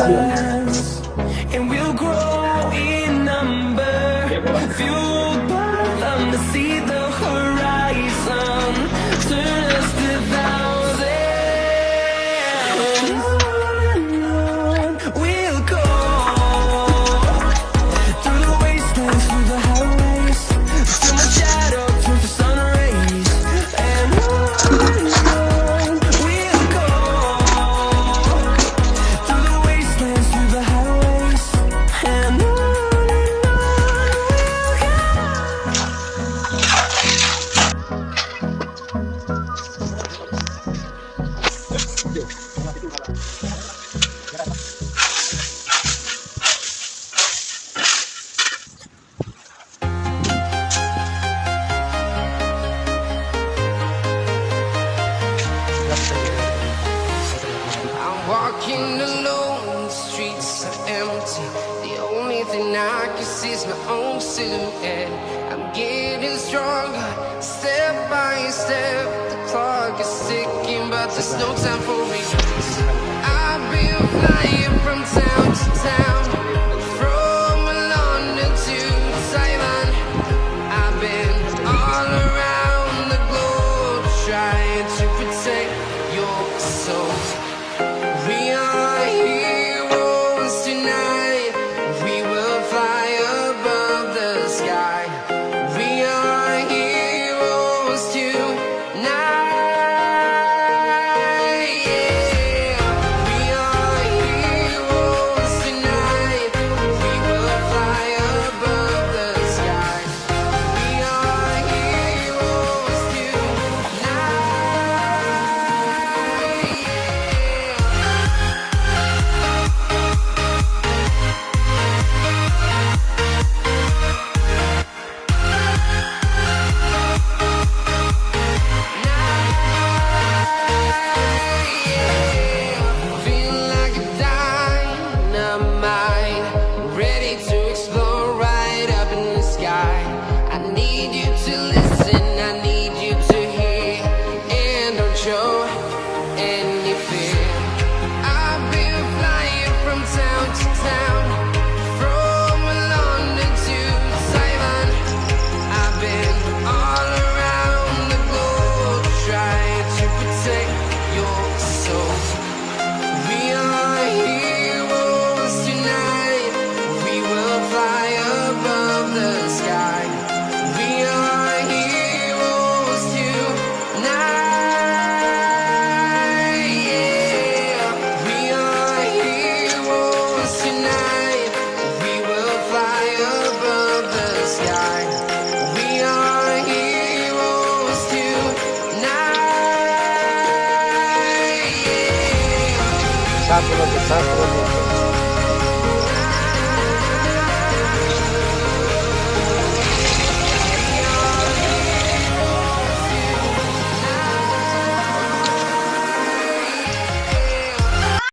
stars, and we'll grow in number, fueled by them to see the horizon, turn us to thousands. On we'll go, through the wastelands, through the highways, till my shadow turns to sun rays. And on we'll go, through the wastelands, through the highways, and on we'll go. I'm walking alone, the streets are empty. The only thing I can see is my own silhouette. I'm getting stronger, step by step. The clock is ticking, but there's no time for me. I've been flying from town to town, from London to Taiwan. I've been all around the globe, trying to protect your soul. We are heroes tonight. We will fly above the sky. We are heroes tonight. Yeah. We are heroes tonight. We will fly above the sky. We are heroes tonight. Feel like a dynamite, ready to explode right up in the sky. I need you to listen, I need you to hear, and don't show any fear. I've been flying from town to town, from London to Taiwan. I've been all around the globe, trying to protect your soul. We are heroes tonight. We will fly above the sky. We are heroes tonight. Yeah. We are heroes tonight. We will fly above the sky. We are heroes tonight. Yeah. Satu lagi, satu lagi.